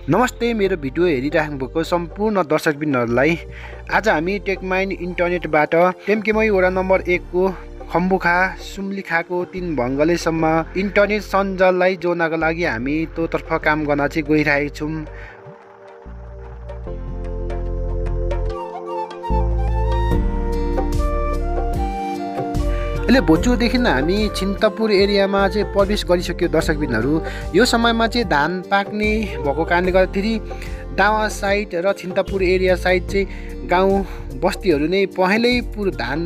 नमस्ते, मेरो भिडियो हेरिराख्नुभएको सम्पूर्ण दर्शकबिनहरूलाई आज हामी टेकमाइन इन्टरनेटबाट टेम्केमै वडा नम्बर 1 को खम्बुखा सुम्लिखाको 3 भङ्गलेसम्म इन्टरनेट सञ्जाललाई जोड्नको लागि हामी तोतर्फ काम गर्न चाहिँ गइरहेका छौँ। अहिले भोजुदेखि हामी छिन्तपुर एरियामा चाहिँ प्रवेश गरिसक्यो दर्शकबिनहरू। यो समयमा चाहिँ धान पाक्ने भएको कारणले गर्दाखेरि दावा साइड र छिन्तपुर एरिया साइड चाहिँ गाउँ बस्तीहरू नै पहेँलै पुरो धान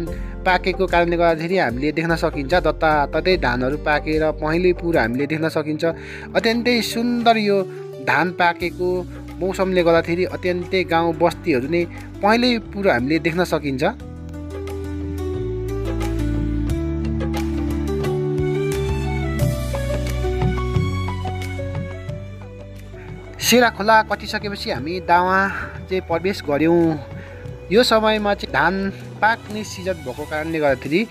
पाकेको कारणले गर्दाखेरि हामीले देख्न सकिन्छ। जताततै धानहरू पाकेर पहेँलै पुरो हामीले देख्न सकिन्छ। अत्यन्तै सुन्दर यो धान पाकेको मौसमले गर्दाखेरि अत्यन्तै गाउँ बस्तीहरू नै पहेँलै पुरो हामीले देख्न सकिन्छ। सेरा खोला कटिसकेपछि हामी दावा चाहिँ प्रवेश गऱ्यौँ। यो समयमा चाहिँ धान पाक्ने सिजन भएको कारणले गर्दाखेरि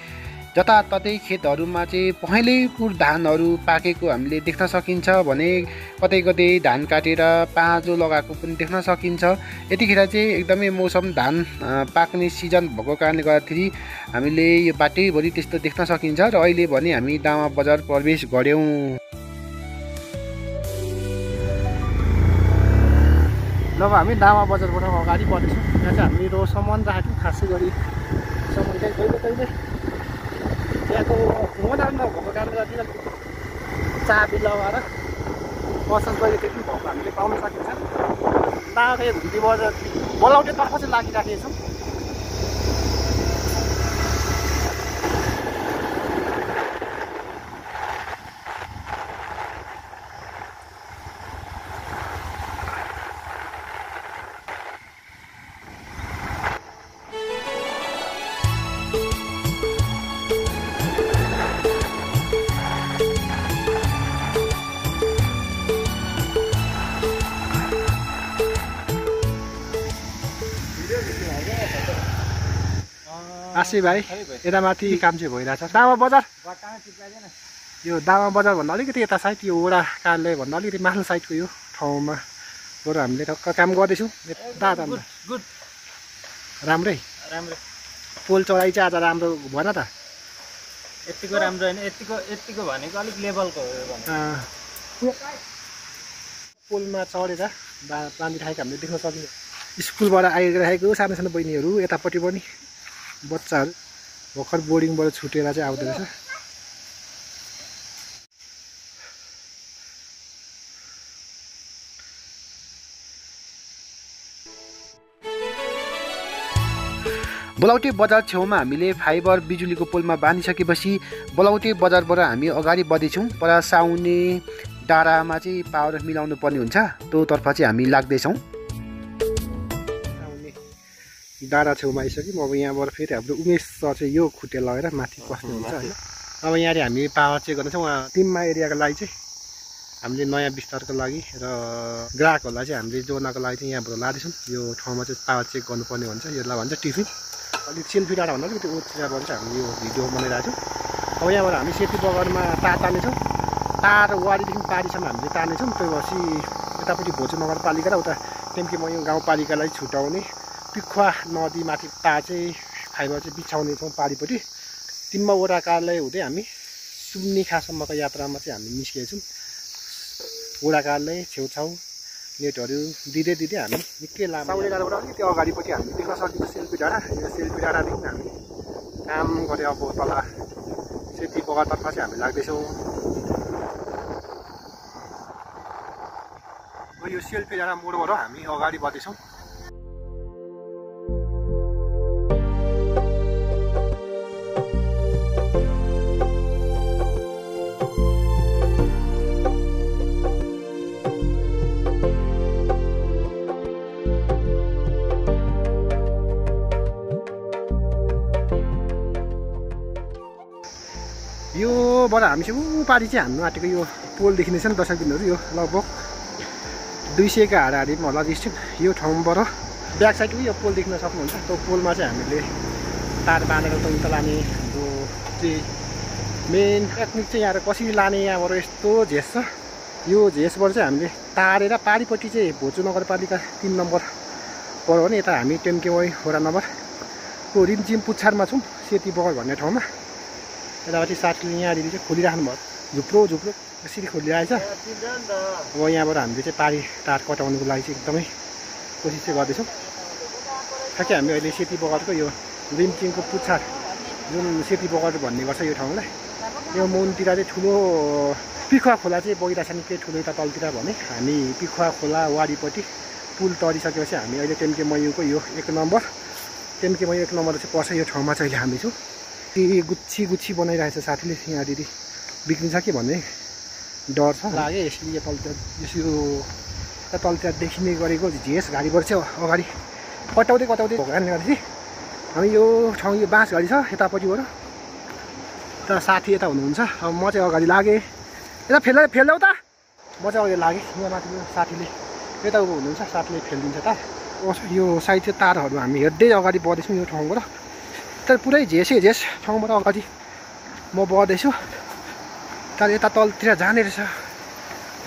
जताततै खेतहरूमा चाहिँ पहेँलै पुर धानहरू पाकेको हामीले देख्न सकिन्छ भने कतै कतै धान काटेर पाँजो लगाएको पनि देख्न सकिन्छ। यतिखेर चाहिँ एकदमै मौसम धान पाक्ने सिजन भएको कारणले गर्दाखेरि हामीले यो बाटैभरि त्यस्तो देख्न सकिन्छ। र अहिले भने हामी दावा बजार प्रवेश गऱ्यौँ। अब हामी दावा बजारबाट अगाडि बढ्दैछौँ। यहाँ चाहिँ हामीहरू सामान राख्यौँ, खासै गरी सामान चाहिँ कहिले यहाँको मोडल नभएको कारणले गर्दा चाबी लगाएर पसल कहिले त्यति भएको हामीले पाउन सकिन्छ। दावा घुम्ती बजार बलौटेतर्फ चाहिँ लागिराखेको छौँ। आशी भाइ यता माथि काम चाहिँ भइरहेछ। दावा बजार यो दावा बजार भन्दा अलिकति यता साइड यो वडा कार्यालय भन्दा अलिकति माथिल्लो साइडको यो ठाउँमा बरु हामीले टक्क काम गर्दैछौँ। राम्रै पोल चढाइ चाहिँ आज राम्रो भएन त। यतिको राम्रो होइन, यतिको भनेको अलिक लेभलको हो। पोलमा चढेर बाँधिरहेको हामीले देख्न सकिन्छ। स्कुलबाट आइरहेको सानो सानो बहिनीहरू यतापट्टि पनि बच्चाहरू भर्खर बोर्डिङबाट छुटेर चाहिँ आउँदो रहेछ। बलौटे बजार छेउमा हामीले फाइबर बिजुलीको पोलमा बाँधिसकेपछि बलौटे बजारबाट हामी अगाडि बढ्दैछौँ। पर साउने डाँडामा चाहिँ पावर मिलाउनु पर्ने हुन्छ, त्योतर्फ चाहिँ हामी लाग्दैछौँ। डाँडा छेउमा आइसक्यौँ। अब यहाँबाट फेरि हाम्रो उमेश सर चाहिँ यो खुट्टे लगेर माथि बस्नुहुन्छ होइन। अब यहाँले हामी पावर चेक गर्दैछौँ। टिममा एरियाको लागि चाहिँ हामीले नयाँ विस्तारको लागि र ग्राहकहरूलाई चाहिँ हामीले जोड्नको लागि चाहिँ यहाँबाट लाँदैछौँ। यो ठाउँमा चाहिँ पावर चेक गर्नुपर्ने हुन्छ। यसलाई भन्छ टिफिन। अलिक सेल्फी डाँडा भन्दा अलिकति ओछ्याबाट चाहिँ हामीले यो भिडियो बनाइरहेको छौँ। अब यहाँबाट हामी सेती बगरमा तार तार्नेछौँ। तार वारीदेखि पारीसम्म हामीले तार्नेछौँ। त्यसपछि यतापट्टि भोजु नगरपालिका र उता टेम्केमै गाउँपालिकालाई छुट्याउने पिखुवा नदीमाथि तार चाहिँ फाइबर चाहिँ बिछाउने छौँ पारिपट्टि। 3 वडा कार्यालय हुँदै हामी सुम्लिखासम्मको यात्रामा चाहिँ हामी निस्केका छौँ। वडा कार्यालय छेउछाउ नेटहरू दिँदै हामी निकै लामो साउने डाँडाबाट अलिकति अगाडिपट्टि हामी देख्न सकिन्छ सेल्फी डाँडा। यो सेल्फी डाँडादेखि हामी काम गरे अब तल सेती बगरतर्फ चाहिँ हामी लाग्दैछौँ। यो सेल्फी डाँडा मोडबाट हामी अगाडि बढ्दैछौँ। योबाट हामी चाहिँ पारी चाहिँ हान्नु आँटेको यो पोल देखिनेछ नि दर्शकबिनहरू। यो लगभग 200 का हाराहारीमा होला डिस्ट्रिक्ट। यो ठाउँबाट ब्याक साइडको यो पोल देख्न सक्नुहुन्छ। त्यो पोलमा चाहिँ हामीले तार बाँधेर उता लाने हाम्रो चाहिँ मेन टेक्निक चाहिँ यहाँ कसरी लाने, यहाँबाट यस्तो झेस्छ यो झेसबाट चाहिँ हामीले तारेर पारिपट्टि चाहिँ भोजु नगरपालिका 3 नम्बर पऱ्यो भने यता हामी टेम्केवाई वडा नम्बरको रिमझिम पुच्छारमा छौँ, सेती बगर भन्ने ठाउँमा। यतापट्टि साथीले यहाँनिर चाहिँ खोलिराख्नु भयो, झुप्रो झुप्रो यसरी खोलिरहेछ। अब यहाँबाट हामीले चाहिँ पारी तार कटाउनुको लागि चाहिँ एकदमै कोसिस चाहिँ गर्दैछौँ। ठ्याक्कै हामी अहिले सेती बगरको यो रिमझिमको पुच्छार, जुन सेती बगर भन्ने गर्छ यो ठाउँलाई, यो मुनतिर चाहिँ ठुलो पिखुवा खोला चाहिँ बगिरहेछ निकै ठुलो यता तलतिर भने। हामी पिखुवा खोला वारिपट्टि पुल तरिसकेपछि हामी अहिले टेम्केमयूको यो 1 नम्बर, टेम्केमयू 1 नम्बर चाहिँ पर्छ यो ठाउँमा चाहिँ अहिले हामी छौँ। ती गुच्छी गुच्छी बनाइरहेछ साथीले, यहाँनिर बिग्रिन्छ कि भन्ने डर छ लाग्यो। यसले यो तलतिर यसो तलतिर देखिने गरेको झेस गाडीबाट चाहिँ अगाडि कटाउँदै कटाउँदै भएको कारणले गर्दाखेरि हामी यो ठाउँ यो बाँस गाडी छ यतापट्टिबाट, तर साथी यता हुनुहुन्छ। अब म चाहिँ अगाडि लागेँ, यता फेल्दैउ त, म चाहिँ अगाडि लागेँ। यहाँ माथि साथीले यता उभो हुनुहुन्छ, साथीले फेलिदिन्छ तार। यो साइड चाहिँ तारहरू हामी हेर्दै अगाडि बढ्दैछौँ यो ठाउँबाट। तर पुरै झेसै झेस ठाउँबाट अगाडि म बढ्दैछु, तर यता तलतिर जाने रहेछ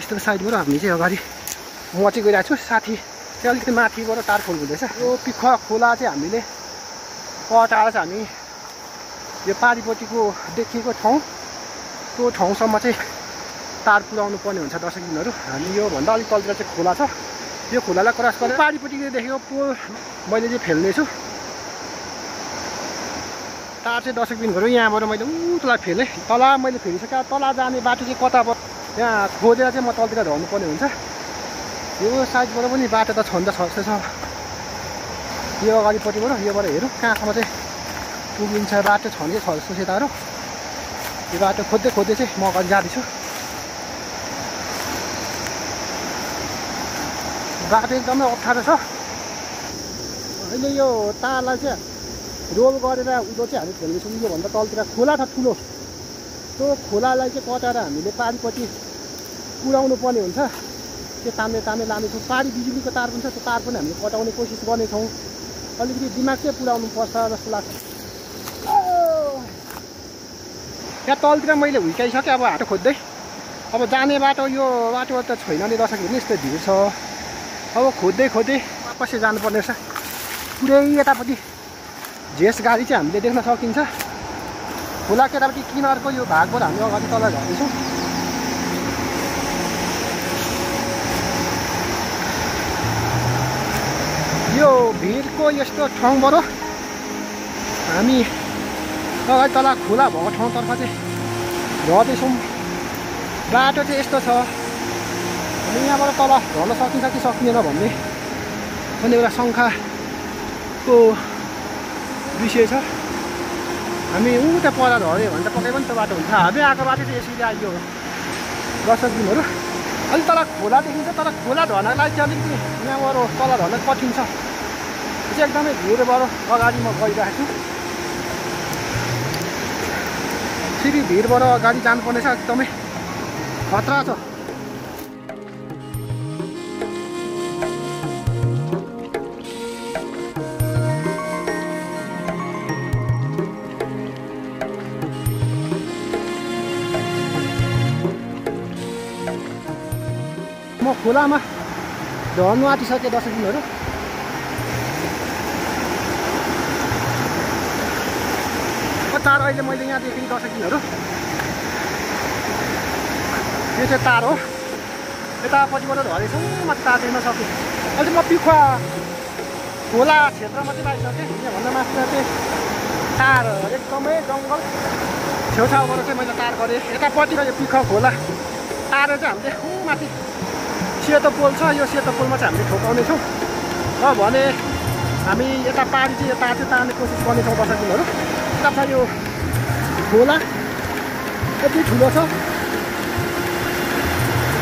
यस्तो साइडबाट हामी चाहिँ अगाडि म चाहिँ गइरहेको छु। साथी चाहिँ अलिकति माथिबाट तार खोल्नुहुँदैछ। यो पिखुवा खोला चाहिँ हामीले कटाएर चाहिँ हामी यो पारिपट्टिको देखिएको ठाउँ त्यो ठाउँसम्म चाहिँ तार पुर्याउनु पर्ने हुन्छ 10 दिनहरू। हामी योभन्दा अलिक तलतिर चाहिँ खोला छ, यो खोलालाई क्रस गरेर पारिपट्टि देखेको पोल मैले चाहिँ फेल्दैछु। तार चाहिँ 10 दिनहरू यहाँबाट मैले तल फेलेँ, तल मैले फेलिसकेँ। तल जाने बाटो चाहिँ कता यहाँ खोजेर चाहिँ म तलतिर झर्नु पर्ने हुन्छ। यो साइडबाट पनि बाटो त छन् त छ। यो अगाडिपट्टिबाट योबाट हेरौँ कहाँसम्म चाहिँ पुगिन्छ, बाटो छन् कि छ जस्तो यताहरू। यो बाटो खोज्दै खोज्दै चाहिँ म अगाडि जाँदैछु। बाटो एकदमै अप्ठ्यारो छ। अहिले यो तारलाई चाहिँ रोल गरेर उदो चाहिँ हामी फेल्दैछौँ। योभन्दा तलतिर खोला छ ठुलो, त्यो खोलालाई चाहिँ कटाएर हामीले पारिपट्टि पुर्याउनु पर्ने हुन्छ। त्यो तान्ने तान्ने लानेछौँ। पारी बिजुलीको तार पनि छ, त्यो तार पनि हामीले कटाउने कोसिस गर्नेछौँ। अलिकति दिमाग चाहिँ पुर्याउनु पर्छ जस्तो लाग्छ। यहाँ तलतिर मैले हुर्काइसकेँ, अब हाटो खोज्दै। अब जाने बाटो यो बाटो त छैन नि, 10 दिन यस्तो भिड छ। अब खोज्दै खोज्दै वापस जानुपर्ने रहेछ। पुरै यतापट्टि झेस गाडी चाहिँ हामीले देख्न सकिन्छ। खोलाको यतापट्टि किनारको यो भागबाट हामी अगाडि तल झर्दैछौँ। यो भिरको यस्तो ठाउँबाट हामी अगाडि तल खोला भएको ठाउँतर्फ चाहिँ झर्दैछौँ। बाटो चाहिँ यस्तो छ, हामी यहाँबाट तल झर्न सकिन्छ कि सकिँदैन भन्ने पनि एउटा शङ्काको विषय छ। हामी उता पर झऱ्यो भने त पक्कै पनि त्यो बाटो हुन्छ। हामी आएको बाटो चाहिँ यसरी आइयो 10 दिनहरू। अलिक तल खोला देखिन्छ, तर खोला झर्नलाई चाहिँ अलिकति यहाँबाट तल झर्न कठिन छ। यो चाहिँ एकदमै भिरबाट अगाडि म गइरहेको छु। फेरि भिरबाट अगाडि जानुपर्ने छ, एकदमै खतरा छ। म खोलामा झर्नु आँटिसकेँ 10 दिनहरू। तार अहिले मैले यहाँ देखेँ 10 दिनहरू। यो चाहिँ तार हो, यतापट्टिबाट झरेछौँ माथि तार देख्न सकेँ। अहिले म पिखुवा खोला क्षेत्रमा चाहिँ आइसकेँ। यहाँभन्दा माथि चाहिँ तार एकदमै जङ्गल छेउछाउबाट चाहिँ मैले तार गरेँ। यतापट्टिको यो पिखुवा खोला तार चाहिँ हामीले माथि सेतो पोल छ, यो सेतो पोलमा चाहिँ हामीले ठोकाउनेछौँ। र भने हामी यता पारी चाहिँ यो तार चाहिँ तार्ने कोसिस गर्नेछौँ 10 दिनहरू। यता यो खोला यति ठुलो छ,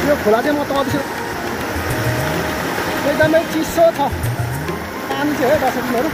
यो खोला चाहिँ म तर्दैछु। एकदमै चिसो छ पानी चाहिँ है 10 दिनहरू।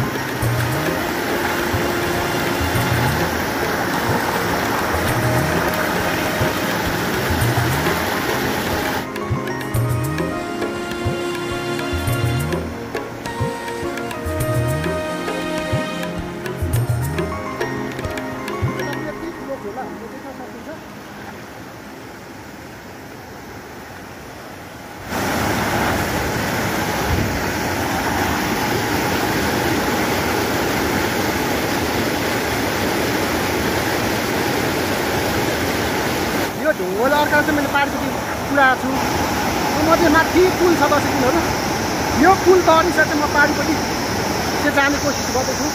होला अर्का चाहिँ मैले पारिपट्टि पुऱ्याएको छु। म चाहिँ माथि पुल छ दर्शकहरू, यो पुल तरिसकेर चाहिँ म पारिपट्टि चाहिँ जाने कोसिस गर्दैछु।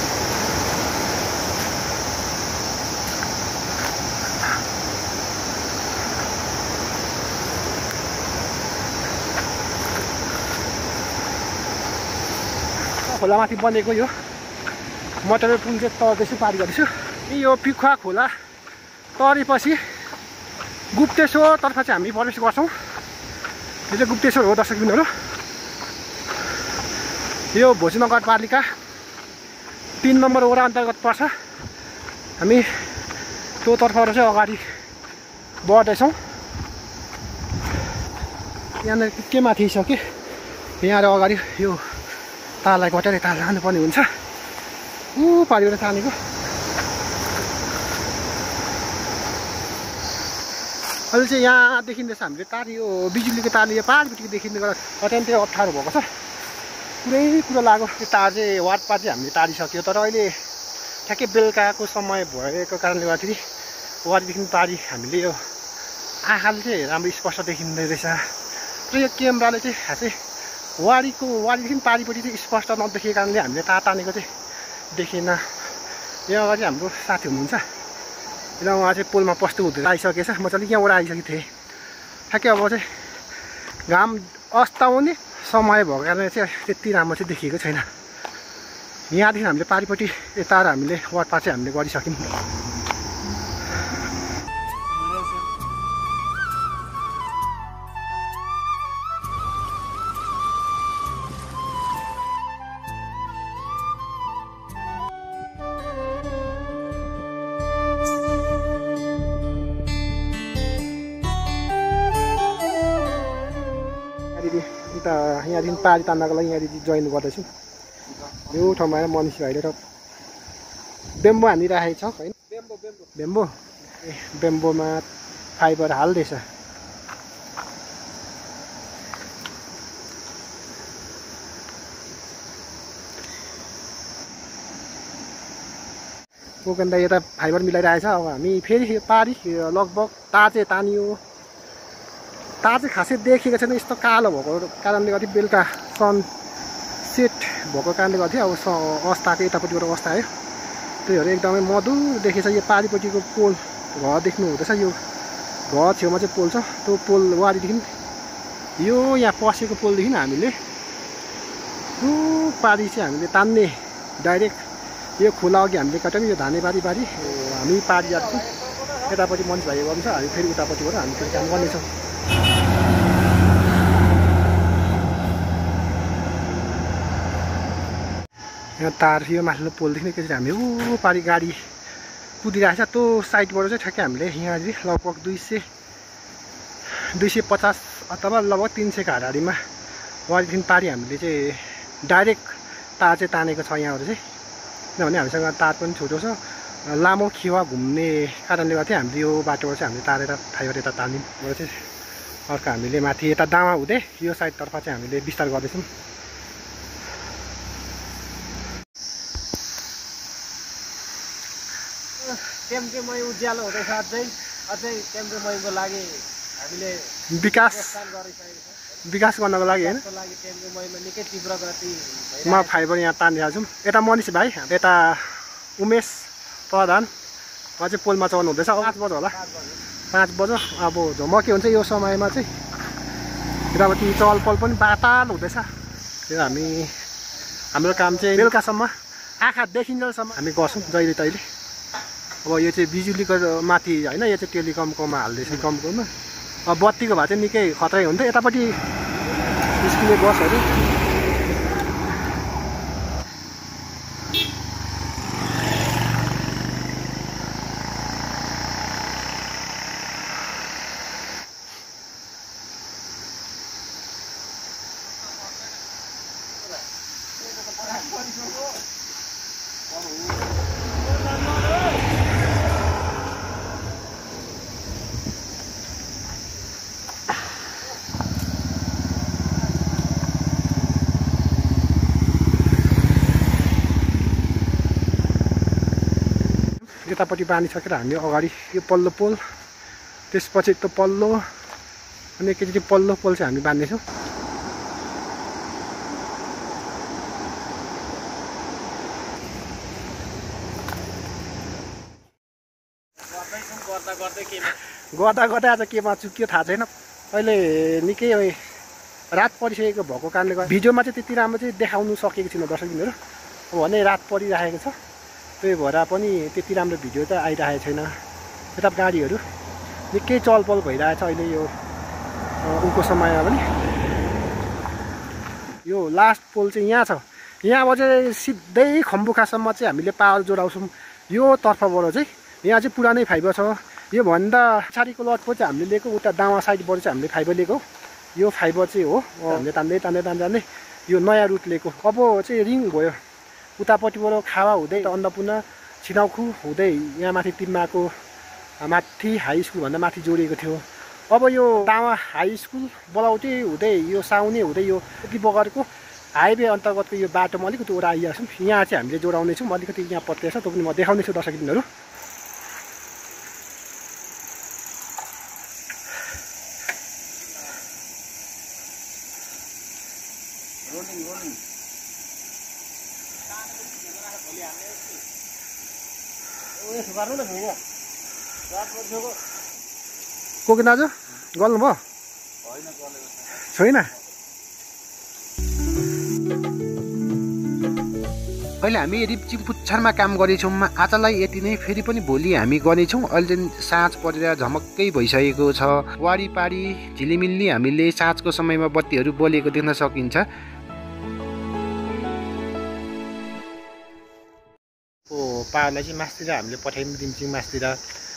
खोलामाथि बनेको यो मटर पुल चाहिँ तर्दैछु, पारी गर्दैछु। यो पिखुवा खोला तरेपछि गुप्तेश्वरतर्फ चाहिँ हामी प्रवेश गर्छौँ। यो चाहिँ गुप्तेश्वर हो दर्शकबिनहरू। यो भोजी नगरपालिका 3 नम्बर वडा अन्तर्गत पर्छ। हामी त्यो तर्फबाट चाहिँ अगाडि बढ्दैछौँ। यहाँनिर के माथि छ कि यहाँ अगाडि यो ताललाई कटेर यता लानुपर्ने हुन्छ। पारिबाट तानेको अहिले चाहिँ यहाँ देखिँदैछ हामीले तार, यो बिजुलीको तार यो पारिपट्टि देखिँदै गर्दा अत्यन्तै अप्ठ्यारो भएको छ। कुनै कुरो लाग्यो। यो तार चाहिँ वाटपार चाहिँ हामीले तारिसक्यो, तर अहिले ठ्याक्कै बेलुकाको समय भएको कारणले गर्दाखेरि वारीदेखि पारी हामीले यो आँखाले चाहिँ राम्रो स्पष्ट देखिँदै रहेछ। र यो क्यामेराले चाहिँ खासै वारीदेखि पारिपट्टि चाहिँ स्पष्ट नदेखेको कारणले हामीले तार तानेको चाहिँ देखेन। यहाँ अगाडि हाम्रो साथी हुनुहुन्छ, र उहाँ चाहिँ पोलमा पस्नु हुँदै आइसकेछ। म चाहिँ अलिक यहाँबाट आइसकेको थिएँ। ठ्याक्कै अब चाहिँ घाम अस्ताउने समय भएको कारणले चाहिँ त्यति राम्रो चाहिँ देखिएको छैन। यहाँदेखि हामीले पारिपट्टि यता हामीले वाटपार चाहिँ हामीले गरिसक्यौँ। यहाँदेखि पारी तान्नको लागि यहाँदेखि जोइन गर्दैछु। यो ठाउँमा आएर मनिष भाइले र बेम्बो हानिराखेको छ होइन, बेम्बो ए बेम्बोमा फाइबर हाल्दैछ। पोकन्दा यता फाइबर मिलाइरहेछ। अब हामी फेरि यो पारी लगभग तार चाहिँ तानियो। तार चाहिँ खासै देखेको छैन, यस्तो कालो भएको कारणले गर्दा बेलुका सन सेट भएको कारणले गर्दा अब अवस्थाको यतापट्टिबाट अवस्था आयो। त्यही भएर एकदमै मधुर देखेछ। यो पारिपट्टिको पोल घर देख्नु हुँदैछ। यो घर छेउमा चाहिँ पोल छ। त्यो पोल वारीदेखि यो यहाँ पसेको पोलदेखि हामीले यो पारी चाहिँ हामीले तान्ने डाइरेक्ट यो खोला अघि हामीले काट्यौँ। यो धानेबारी हामी पारी जान्छौँ। यतापट्टि मनिष भाइ गर्नुहुन्छ, हामी फेरि उतापट्टिबाट हामी फेरि काम गर्नेछौँ। यहाँ तार यो माथिल्लो पोलदेखि एकचोटि हामी पारी गाडी कुदिरहेको छ। त्यो साइडबाट चाहिँ ठ्याक्कै हामीले यहाँनिर लगभग 250 अथवा लगभग 300 को हाराहारीमा वारीदेखि पारी हामीले चाहिँ डाइरेक्ट तार चाहिँ तानेको छ यहाँबाट चाहिँ। किनभने हामीसँग तार पनि छोटो छ, लामो खेवा घुम्ने कारणले गर्दा हामीले यो बाटोबाट चाहिँ हामीले तारेर फाइबर यता तानिमबाट चाहिँ अर्को हामीले माथि यता दामा हुँदै यो साइडतर्फ चाहिँ हामीले विस्तार गर्दैछौँ। टेम्टेमय उज्यालो हुँदैछ। अझै टेम्टेमयको लागि हामीले विकास गर्नको लागि होइन, निकै तीव्र गतिमा फाइबर यहाँ तानिरहेको छौँ। यता मनिष भाइ, यता उमेश प्रधान उहाँ चाहिँ पोलमा चढ्नु हुँदैछ। 5 बजे होला, 5 बजे। अब झमक के हुन्छ यो समयमा चाहिँ यतापट्टि चहल पहल पनि बाताल हुँदैछ। त्यो हाम्रो काम चाहिँ बेलुकासम्म आँखा देखिन्जेलसम्म हामी गर्छौँ जहिले तहिले। अब यो चाहिँ बिजुलीको माथि होइन, यो चाहिँ टेलिकमकोमा हाल्दैछ, कमकोमा। अब बत्तीको भए चाहिँ निकै खतरै हुन्थ्यो। यतापट्टि स्कुले बसहरू यतापट्टि बाँधिसकेर हामी अगाडि यो पल्लो पोल त्यसपछि त्यो पल्लो अनि एकैचोटि पल्लो पोल चाहिँ हामी बान्नेछौँ। गर्दा गर्दै आज केमा चुक्यो थाहा छैन। अहिले निकै रात परिसकेको भएको कारणले गर्दा भिडियोमा चाहिँ त्यति राम्रो चाहिँ देखाउनु सकेको छैन दर्शकबिनहरू। अब भने रात परिरहेको छ, त्यही भएर पनि त्यति राम्रो भिडियो त आइरहेको छैन। यता गाडीहरू निकै चलपल भइरहेछ अहिले यो उनको समयमा पनि। यो लास्ट पोल चाहिँ यहाँ छ, यहाँबाट चाहिँ सिधै खम्बुखासम्म चाहिँ हामीले पावर जोडाउँछौँ। यो तर्फबाट चाहिँ यहाँ चाहिँ पुरानै फाइबर छ। यो भन्दा पछाडिको लटको चाहिँ हामीले लिएको उता दावा साइडबाट चाहिँ हामीले फाइबर लिएको। यो फाइबर चाहिँ हो हामीले तान्दै तान्दै तान्दै तान्दै यो नयाँ रुट लिएको। अब चाहिँ रिङ भयो, उतापट्टिबाट खावा हुँदै अन्नपूर्ण छिनाउखु हुँदै यहाँ माथि तिम्माको माथि हाई स्कुलभन्दा माथि जोडिएको थियो। अब यो दावा हाई स्कुल बलौटे हुँदै यो साउने हुँदै यो यति बगरको हाइवे अन्तर्गतको यो बाटोमा अलिकति वटा आइहाल्छौँ। यहाँ चाहिँ हामीले जोडाउनेछौँ। अलिकति यहाँ पत्रिया छ, त्यो पनि म देखाउनेछु दर्शकबिनहरू। कोके दाजु गर्नुभयो छैन? अहिले हामी रिप्चिङ पुच्छरमा काम गरेछौँ। आजलाई यति नै, फेरि पनि भोलि हामी गर्नेछौँ। अहिले साँझ परेर झमक्कै भइसकेको छ। वारिपारी झिलिमिल्ली हामीले साँझको समयमा बत्तीहरू बलेको देख्न सकिन्छ। पाहाडलाई चाहिँ मास्तिर हामीले पठायौँ, रिम्चिङ मास्तिर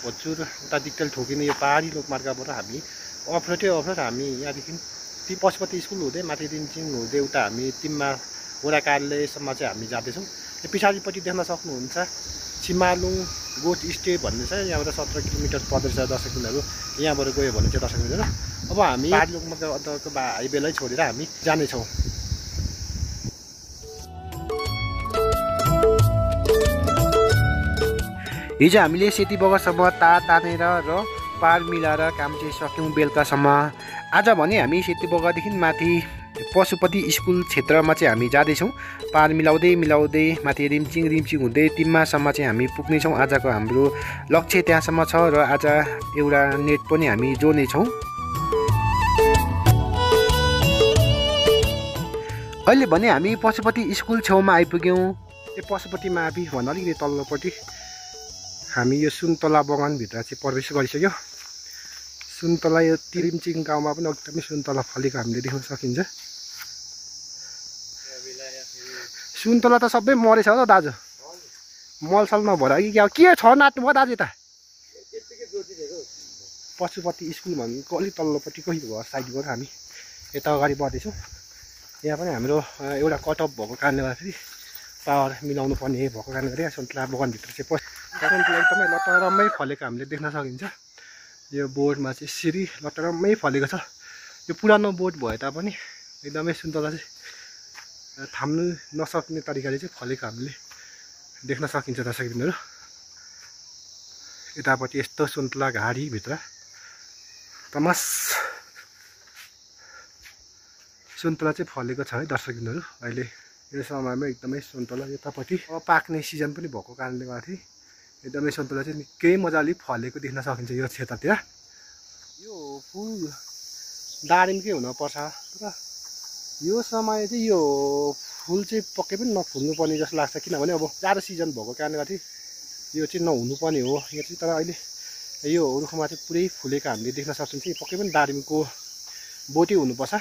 होचुर उता डिक्टेल ठोकिने यो पहाडी लोकमार्गबाट हामी अफरोटै अफरोट हामी यहाँदेखि ती पशुपति स्कुल हुँदै माथि रिम्चिङ हुँदै उता हामी तिम्मा वडा कार्यालयसम्म चाहिँ हामी जाँदैछौँ। यो पछाडिपट्टि देख्न सक्नुहुन्छ छिमालुङ गोठ स्टे भन्ने छ, यहाँबाट 17 किलोमिटर पर्दछ दर्शकबिनहरू। यहाँबाट गयो भने चाहिँ दर्शकबिनहरू अब हामी पहाडी लोकमार्ग अन्तर्गतको हाइवेलाई छोडेर हामी जानेछौँ। हिजो हामीले सेती बगरसम्म तार तानेर र पार मिलाएर काम चाहिँ सक्यौँ बेलुकासम्म। आज भने हामी सेती बगरदेखि माथि पशुपति स्कुल क्षेत्रमा चाहिँ हामी जाँदैछौँ। पार मिलाउँदै मिलाउँदै माथि रिम्चिङ हुँदै तिम्मासम्म चाहिँ हामी पुग्नेछौँ। आजको हाम्रो लक्ष्य त्यहाँसम्म छ र आज एउटा नेट पनि हामी जोड्नेछौँ। अहिले भने हामी पशुपति स्कुल छेउमा आइपुग्यौँ। यो पशुपति मावि भन्दा अलिकति तल्लोपट्टि हामी यो सुन्तला बगानभित्र चाहिँ प्रवेश गरिसक्यो। सुन्तला यो रिम्चिङ गाउँमा पनि एकदमै सुन्तला फलेको हामीले देख्न सकिन्छ। सुन्तला त सबै मरेछ त दाजु, मलसल नभएर कि के छ नाट्नु भयो दाजु? त पशुपति स्कुल भनेको अलिक तल्लोपट्टिको भयो साइडबाट हामी यता अगाडि बढ्दैछौँ। यहाँ पनि हाम्रो एउटा कटअप भएको कारणले गर्दाखेरि पावर मिलाउनु पर्ने भएको कारणले गर्दा सुन्तला बगानभित्र चाहिँ सुन्तला एकदमै लटरम्मै फलेको हामीले देख्न सकिन्छ। यो बोर्डमा चाहिँ सिरी लटरम्मै फलेको छ। यो पुरानो बोर्ड भए तापनि एकदमै सुन्तला चाहिँ थाम्नु नसक्ने तरिकाले चाहिँ फलेको हामीले देख्न सकिन्छ दर्शकबिनहरू। यतापट्टि यस्तो सुन्तला घारीभित्र तमास सुन्तला चाहिँ फलेको छ है दर्शकबिनहरू। अहिले यो समयमा एकदमै सुन्तला यतापट्टि अब पाक्ने सिजन पनि भएको कारणले गर्दाखेरि एकदमै सुन्तला चाहिँ निकै मजाले फलेको देख्न सकिन्छ यो क्षेत्रतिर। यो फुल दारिमकै हुनुपर्छ र यो समय चाहिँ यो फुल चाहिँ पक्कै पनि नफुल्नुपर्ने जस्तो लाग्छ, किनभने अब जाडो सिजन भएको कारणले गर्दाखेरि यो चाहिँ नहुनुपर्ने हो यो चाहिँ। तर अहिले यो रुखमा चाहिँ पुरै फुलेको हामीले देख्न सक्छौँ कि पक्कै पनि दारिमको बोटी हुनुपर्छ।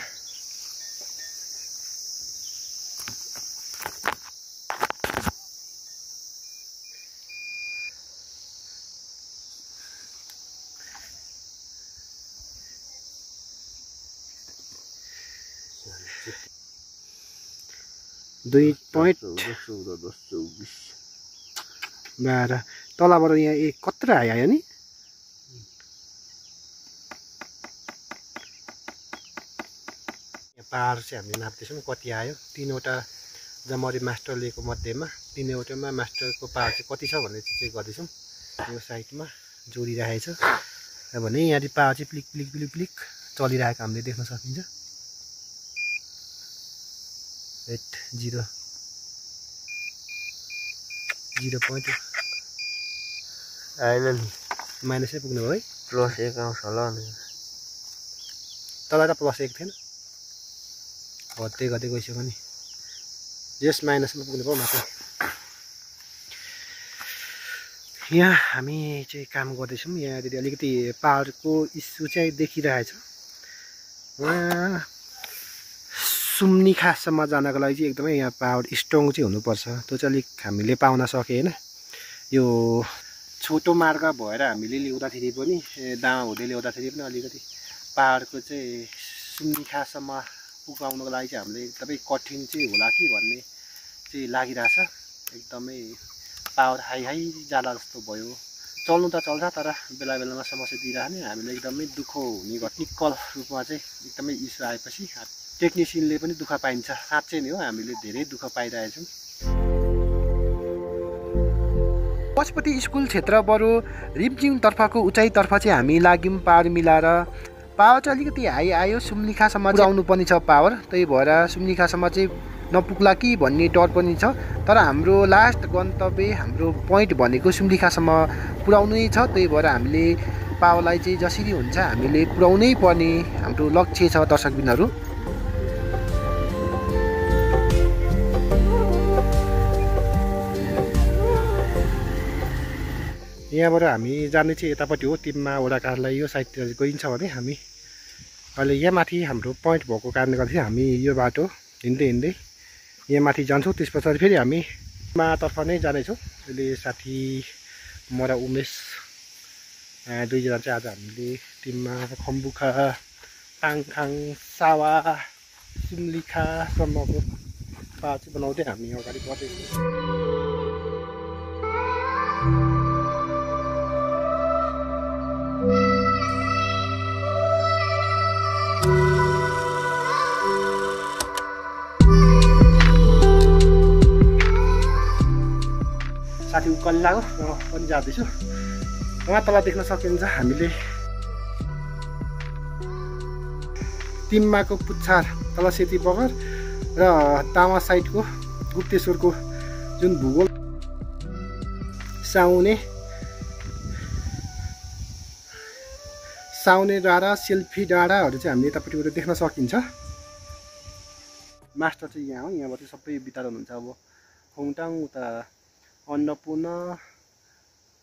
दुई पोइन्ट 12 तलबाट यहाँ कत्रो आयो नि? पाहाड चाहिँ हामीले नाप्दैछौँ कति आयो। 3वटा जमरी मास्टर लिएको मध्येमा 3वटामा मास्टरको पाहाड चाहिँ कति छ भनेर चाहिँ चेक गर्दैछौँ। यो साइडमा जोडिरहेको छ। भने यहाँ पावर चाहिँ प्लिक प्लिक प्लिक प्लिक चलिरहेको हामीले देख्न सकिन्छ। 0.0 आएन नि माइनसै पुग्नु हो है। +1 आउँछ होला नि तँलाई त +1 थिएन अब त्यही गर्दै गइसक्यो नि यस माइनसमा पुग्नु भयो माथि। यहाँ हामी चाहिँ काम गर्दैछौँ। यहाँनिर अलिकति पावरको इस्यु चाहिँ देखिरहेछ। उहाँ सुम्निखासम्म जानको लागि चाहिँ एकदमै यहाँ पावर स्ट्रङ चाहिँ हुनुपर्छ। त्यो चाहिँ अलिक हामीले पाउन सके होइन। यो छोटो मार्ग भएर हामीले ल्याउँदाखेरि पनि दावा हुँदै ल्याउँदाखेरि पनि अलिकति पावरको चाहिँ सुम्निखासम्म पुगाउनको लागि चाहिँ हामीले एकदमै कठिन चाहिँ होला कि भन्ने चाहिँ लागिरहेछ। एकदमै पावर हाई जाला जस्तो भयो। चल्नु त चल्छ तर बेला बेलामा समस्या दिइरहने हामीले एकदमै दुःख हुने टेक्निकल रूपमा चाहिँ एकदमै इस्यु आएपछि टेक्निसियनले पनि दुःख पाइन्छ। साँच्चै नै हो हामीले धेरै दुःख पाइरहेछौँ। पशुपति स्कुल क्षेत्रबाट रिम्चिङतर्फको उचाइतर्फ चाहिँ हामी लाग्यौँ पावर मिलाएर। पावर चाहिँ अलिकति हाई आयो। सुम्निखासम्म पुऱ्याउनु पनि छ पावर। त्यही भएर सुम्निखासम्म चाहिँ नपुग्ला कि भन्ने डर पनि छ। तर हाम्रो लास्ट गन्तव्य हाम्रो पोइन्ट भनेको सुम्निखासम्म पुऱ्याउनु नै छ। त्यही भएर हामीले पावरलाई चाहिँ जसरी हुन्छ हामीले पुऱ्याउनै पर्ने हाम्रो लक्ष्य छ दर्शकबिनहरू। यहाँबाट हामी जाने चाहिँ यतापट्टि हो तिम्मा वडा कार्यालय यो साइडतिर गइन्छ भने हामी अहिले यहाँ माथि हाम्रो पोइन्ट भएको कारणले गर्दाखेरि हामी यो बाटो हिँड्दै यहाँ माथि जान्छौँ। त्यस पछाडि फेरि हामी मातर्फ नै जानेछौँ। अहिले साथी म र उमेश दुईजना चाहिँ आज हामीले टिममा खम्बुखा पाङखाङ सावा सुम्लिखासम्मको पावर चाहिँ बनाउँदै हामी अगाडि बढ्दैछौँ। साथी उकालो लाग्यो म पनि जाँदैछु। उहाँ तल देख्न सकिन्छ हामीले तिम्माको पुच्छार तल सेती बगर र तामा साइडको गुप्तेश्वरको जुन भूगोल साउने डाँडा सेल्फी डाँडाहरू चाहिँ हामीले यतापट्टिबाट देख्न सकिन्छ। मास्टर चाहिँ यहाँ हो। यहाँबाट सबै बितार हुनुहुन्छ। अब खोङटाङ उता अन्नपूर्ण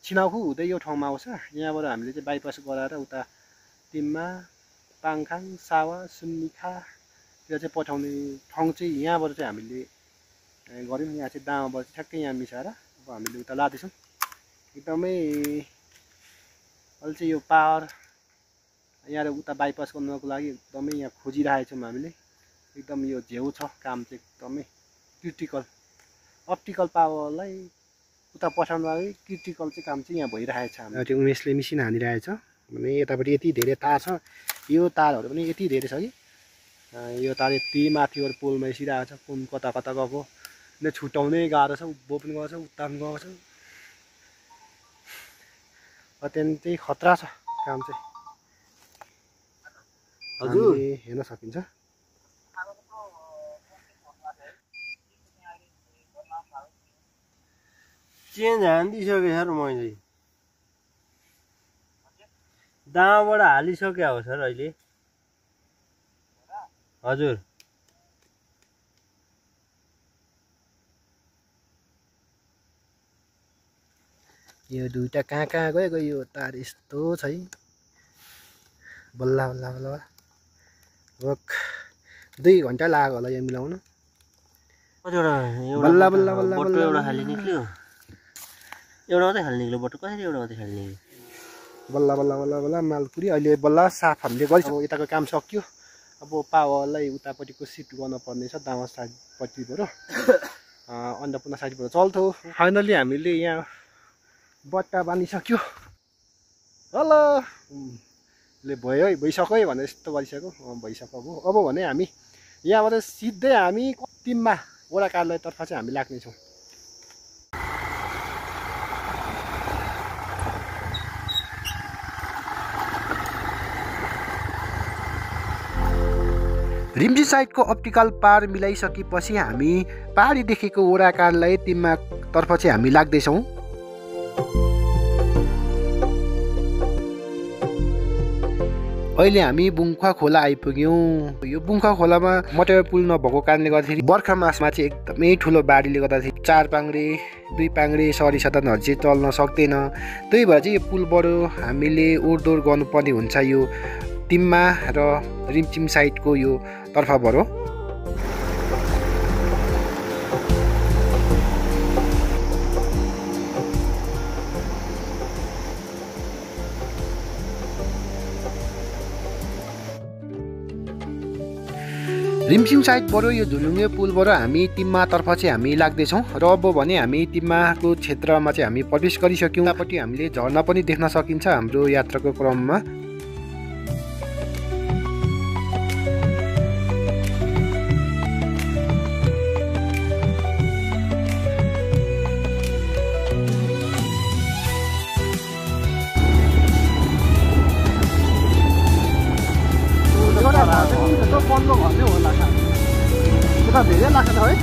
छिनाखु हुँदै यो ठाउँमा आउँछ। यहाँबाट हामीले चाहिँ बाइपास गराएर उता तिम्मा पाङखाङ सावा सुम्निखातिर चाहिँ पठाउने ठाउँ चाहिँ यहाँबाट चाहिँ हामीले गऱ्यौँ। यहाँ चाहिँ दामाबाट चाहिँ ठ्याक्कै यहाँ मिसाएर अब हामीले उता लाँदैछौँ। एकदमै अहिले चाहिँ यो पावर यहाँ उता बाइपास गर्नको लागि एकदमै यहाँ खोजिरहेछौँ हामीले। एकदम यो झेउ छ काम चाहिँ एकदमै क्रिटिकल। अप्टिकल पावरलाई उता पठाउनु लागि क्रिटिकल चाहिँ काम चाहिँ यहाँ भइरहेछ। हाम्रो त्यो उमेशले मिसिन हानिरहेछ भने यतापट्टि यति धेरै तार छ। यो तारहरू पनि यति धेरै छ कि यो तार यति माथिबाट पोलमा एसिरहेको छ। कुन कता कता गएको नै छुट्याउनै गाह्रो छ। उभो पनि गएको छ उता पनि गएको छ। अत्यन्तै खतरा छ काम चाहिँ। हजुर हेर्न सकिन्छ। चेन्ज हानिदिइसकेँ सर मैले। दामाबाट हालिसके हो सर अहिले। हजुर यो दुईटा कहाँ गयो यो तार यस्तो छ है। बल्ल बल्ल बल्ल 2 घन्टा लाग्यो होला यो मिलाउन। कतिवटा बल्ल बल्ल बल्ल बट्टो एउटा खाली निक्ल्यो। एउटा मात्रै खाली निक्ल्यो बट्टो। कसरी एउटा मात्रै खाली निक्ल्यो? बल्ल बल्ल बल्ल बल्ल मालपुरी अहिले बल्ल साफ हामीले गरिसक्यौँ। यताको काम सक्यो। अब पावरलाई उतापट्टिको सिफ्ट गर्न पर्ने छ दामा साइडपट्टिबाट अन्नपूर्ण साइडबाट चल्थ्यो। फाइनली हामीले यहाँ बट्टा बानिसक्यो। हेलो ले भयो है भइसक्यो है भनेर यस्तो गरिसक्यो। भइसक्यो अब भने हामी यहाँबाट सिधै हामी तिम्मा वडा कार्यालयतर्फ चाहिँ हामी लाग्नेछौँ। रिम्जी साइडको अप्टिकल पार मिलाइसकेपछि हामी पहाडी देखेको ओडाकारलाई तिम्मा तर्फ चाहिँ हामी लाग्दैछौँ। अहिले हामी बुङ्खा खोला आइपुग्यौँ। यो बुङ्खा खोलामा मटेर पुल नभएको कारणले गर्दाखेरि बर्खा मासमा चाहिँ एकदमै ठुलो बाढीले गर्दाखेरि 4 पाङ्ग्रे 2 पाङ्ग्रे सरी साधनहरू चाहिँ चल्न सक्दैन। त्यही भएर चाहिँ यो पुलबाट हामीले ओहोरदोहोर गर्नुपर्ने हुन्छ यो तिम्मा र रिम्चिम साइडको यो तर्फबाट। रिम्चिम साइडबाट यो झुलुङ्गे पुलबाट हामी तिम्मातर्फ चाहिँ हामी लाग्दैछौँ र अब भने हामी तिम्माको क्षेत्रमा चाहिँ हामी प्रवेश गरिसक्यौँ। यतापट्टि हामीले झर्ना पनि देख्न सकिन्छ हाम्रो यात्राको क्रममा। बन्द भन्ने होला यता धेरै लाग्छ है।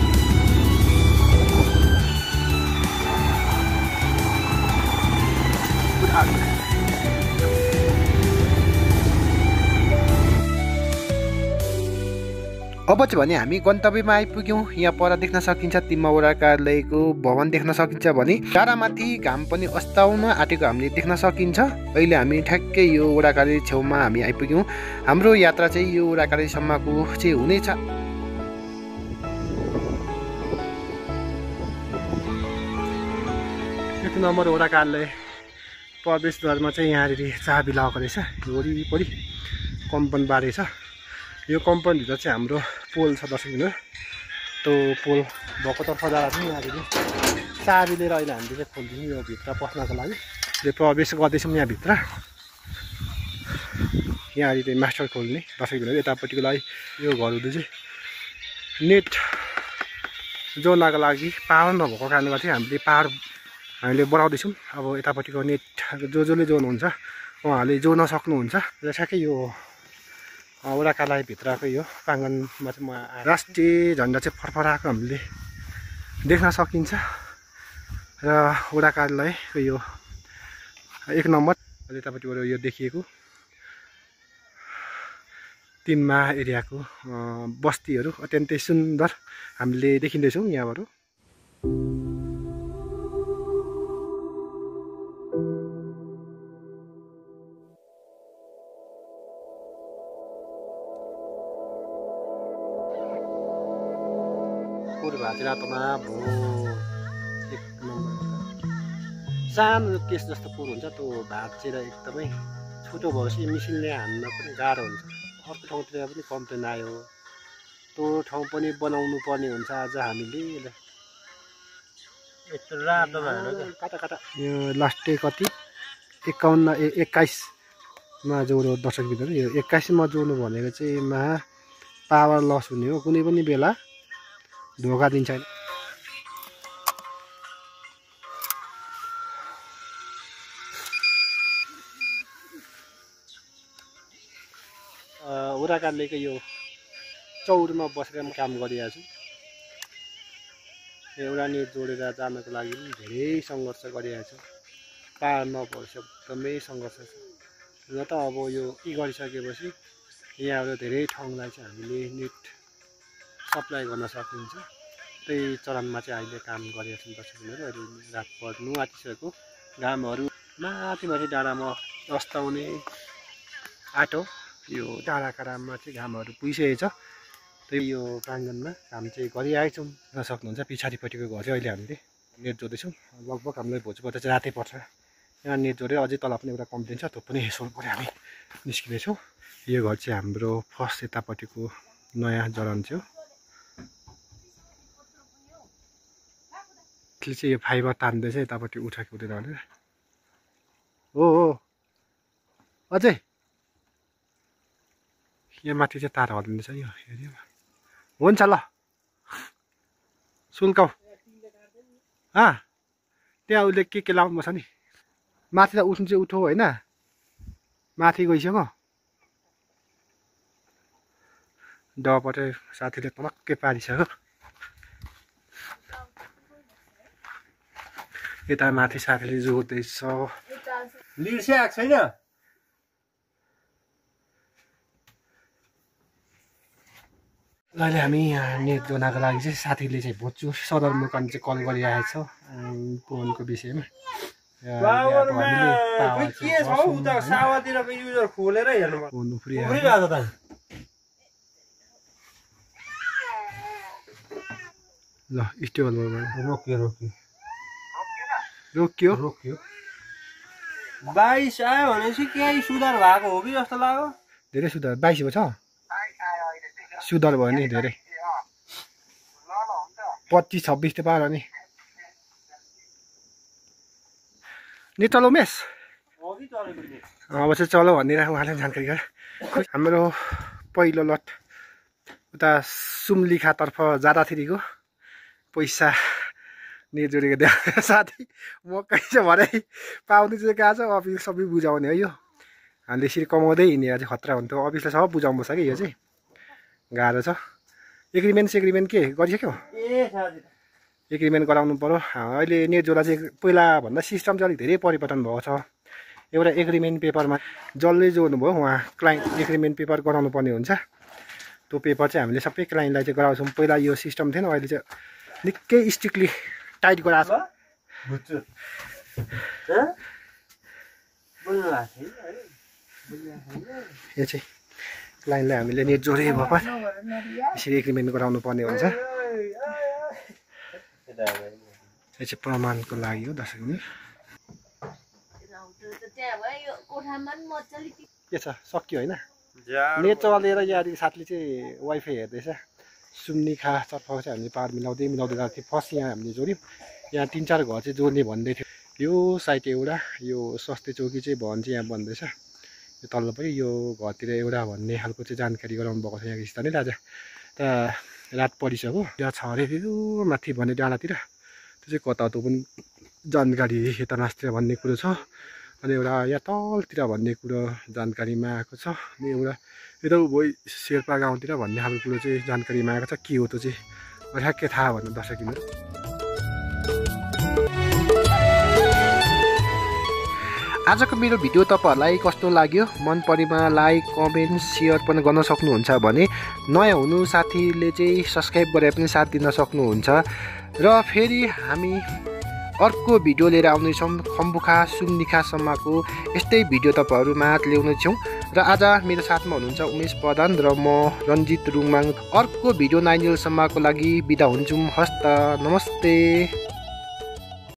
अब चाहिँ भने हामी गन्तव्यमा आइपुग्यौँ। यहाँ पर देख्न सकिन्छ तिम्मा वडा कार्यालयको भवन देख्न सकिन्छ भने डाँडामाथि घाम पनि अस्ताउन आँटेको हामीले देख्न सकिन्छ। अहिले हामी ठ्याक्कै यो वडा कार्यालय छेउमा हामी आइपुग्यौँ। हाम्रो यात्रा चाहिँ यो वडा कार्यालयसम्मको चाहिँ हुनेछ। 1 नम्बर वडा कार्यालय प्रवेशद्वारमा चाहिँ यहाँनिर चाबी लगाएको रहेछ। वरिपरि कम्पाउन्ड बारे छ। यो कम्पाउन्डभित्र चाहिँ हाम्रो पोल छ दर्शकबिन्दु। त्यो पोल भएको तर्फ जाँदा चाहिँ यहाँनिर चाबी लिएर अहिले हामीले चाहिँ खोलिदिउँ यो भित्र पस्नको लागि। यो प्रवेश गर्दैछौँ यहाँभित्र। यहाँनिर मास्टर खोल्ने दर्शकबिन्दु। यतापट्टिको लागि यो घरहरू चाहिँ नेट जोड्नको लागि पावर नभएको कारणले गर्दा हामीले पावर हामीले बढाउँदैछौँ। अब यतापट्टिको नेट जसले जोड्नुहुन्छ उहाँहरूले जोड्न सक्नुहुन्छ। र ठ्याक्कै यो वडा कार्यालयभित्रको यो प्राङ्गणमा चाहिँ राष्ट्रिय झन्डा चाहिँ फरफराएको हामीले देख्न सकिन्छ। र वडा कार्यालयको यो 1 नम्बर यतापट्टिबाट यो देखिएको तिम्मा एरियाको बस्तीहरू अत्यन्तै सुन्दर हामीले देखिँदैछौँ यहाँबाट। भात रातोमा भो 1 नम्बर सानो केस जस्तो पुर हुन्छ। त्यो भाँचेर एकदमै छोटो भएपछि मिसिनले हान्न पनि गाह्रो हुन्छ। अर्को ठाउँतिर पनि कम्प्लेन आयो। त्यो ठाउँ पनि बनाउनु पर्ने हुन्छ आज हामीले। काटा काटा यो लास्टै कति 21मा जोड्नु दर्शकबिन्दु। यो 21मा जोड्नु भनेको चाहिँ पावर लस हुने हो। कुनै पनि बेला धोका दिन्छ। वडा कार्यालयको यो चौरमा बसेर म काम गरिरहेको छु। एउटा नेट जोडेर जानको लागि धेरै सङ्घर्ष गरिरहेको छु। पावर नभएपछि एकदमै सङ्घर्ष छ। र त अब यो के गरिसकेपछि यहाँबाट धेरै ठाउँलाई चाहिँ हामीले नेट सप्लाई गर्न सकिन्छ। त्यही चरणमा चाहिँ अहिले काम गरिरहेको छौँ दर्शकबिन्दु। अहिले रात पर्नु आँटिसकेको घामहरू माथि डाँडामा अस्ताउने आँटो यो डाँडाकाँडामा चाहिँ घामहरू पुगिसकेको छ। त्यही यो प्राङ्गणमा काम चाहिँ गरिआएका छौँ। हेर्न सक्नुहुन्छ पछाडिपट्टिको घर चाहिँ अहिले हामीले नेट जोड्दैछौँ। लगभग हामीलाई भोजुपर्दा चाहिँ रातै पर्छ। यहाँ नेट जोडेर अझै तल पनि एउटा कम्प्लेन छ। त्यो पनि सोल्भ गरेर हामी निस्किँदैछौँ। यो घर चाहिँ हाम्रो फर्स्ट यतापट्टिको नयाँ जरण थियो। त्यसले चाहिँ यो फाइबर तान्दैछ यतापट्टि उठाएको हुँदैन भनेर। हो अझै यहाँ माथि चाहिँ तार हल्लिँदैछ यो एरियामा। हुन्छ ल सुल्काउ त्यहाँ उसले के लाउनुपर्छ नि। माथि त उठ्नु चाहिँ उठो होइन। माथि गइसक्यो डबाट साथीले तलक्कै पारिसक्यो। यता माथि साथीले जोड्दैछ। लिड्सै आएको छैन। अहिले हामी यहाँ नेट जोड्नको लागि चाहिँ साथीले चाहिँ भोजु सदरमुकाम चाहिँ कल गरिरहेको छ फोनको विषयमा। के छ हौ उता सावातिरको युजर खोलेर हेर्नु उफ्रिरहेको त। ल स्टेबल रोकियो 22 आयो भनेपछि केही सुधार भएको हो कि जस्तो लाग्यो। धेरै सुधार 22 हो छ सुधार भयो नि धेरै 25-26 त पार नि चलो मेस अब चाहिँ चलो भनिरहेको उहाँले जानकारी गरे। हाम्रो पहिलो लट उता सुम्लिखातर्फ जाँदाखेरिको पैसा नेट जोडेको देखाएको साथी मकै चाहिँ भरे पाउने चाहिँ कहाँ छ अफिस सबै बुझाउने है। यो हामीले यसरी कमाउँदै हिँड्ने चाहिँ खतरा हुन्थ्यो। अफिसलाई सब बुझाउनुपर्छ कि यो चाहिँ गाह्रो छ। एग्रिमेन्ट के गरिसक्यो? एग्रिमेन्ट गराउनु पर्यो। अहिले नेट जोडा चाहिँ पहिलाभन्दा सिस्टम चाहिँ अलिक धेरै परिवर्तन भएको छ। एउटा एग्रिमेन्ट पेपरमा जसले जोड्नुभयो उहाँ क्लाइन्ट एग्रिमेन्ट पेपर गराउनु पर्ने हुन्छ। त्यो पेपर चाहिँ हामीले सबै क्लाइन्टलाई चाहिँ गराउँछौँ। पहिला यो सिस्टम थिएन, अहिले चाहिँ निकै स्ट्रिक्टली टाइट गराएको छ। यो चाहिँ क्लाइन्टलाई हामीले नेट जोडे भए यसरी एग्रिमेन्ट गराउनु पर्ने हुन्छ। यो चाहिँ प्रमाणको लागि हो दर्शक। के छ सक्यो होइन नेट चलेर यहाँ साथीले चाहिँ वाइफाई हेर्दैछ। सुम्निखा तर्फ चाहिँ हामीले पार मिलाउँदै गएको थियो। फर्स्ट यहाँ हामीले जोड्यौँ। यहाँ 3-4 घर चाहिँ जोड्ने भन्दै थियो। यो साइड एउटा यो सस्ते चौकी चाहिँ भवन चाहिँ यहाँ बन्दैछ। यो तल्लो पनि यो घरतिर एउटा भन्ने खालको चाहिँ जानकारी गराउनु भएको छ यहाँ स्थानीय राजा। त रात परिसक्यो यहाँ छ अरे यो माथि भन्ने डाँडातिर त्यो चाहिँ कता त्यो पनि जानकारी यता मासतिर भन्ने कुरो छ। अनि एउटा यहाँ तलतिर भन्ने कुरो जानकारीमा आएको छ। अनि एउटा यता भोइ शेर्पा गाउँतिर भन्ने खालको कुरो चाहिँ जानकारीमा आएको छ। के हो त्यो चाहिँ ठ्याक्कै थाहा भन्नु दर्शकहरू। आजको मेरो भिडियो तपाईँहरूलाई कस्तो लाग्यो? मन परेमा लाइक कमेन्ट सेयर पनि गर्न सक्नुहुन्छ भने नयाँ हुनु साथीले चाहिँ सब्सक्राइब गरेर पनि साथ दिन सक्नुहुन्छ। र फेरि हामी अर्को भिडियो लिएर आउनेछौँ। खम्बुखा सुम्निखासम्मको यस्तै भिडियो तपाईँहरूमा ल्याउनेछौँ। र आज मेरो साथमा हुनुहुन्छ उमेश प्रधान र म रन्जित रुङमाङ। अर्को भिडियो 9 जेलसम्मको लागि बिदा हुन्छौँ। हस्त नमस्ते।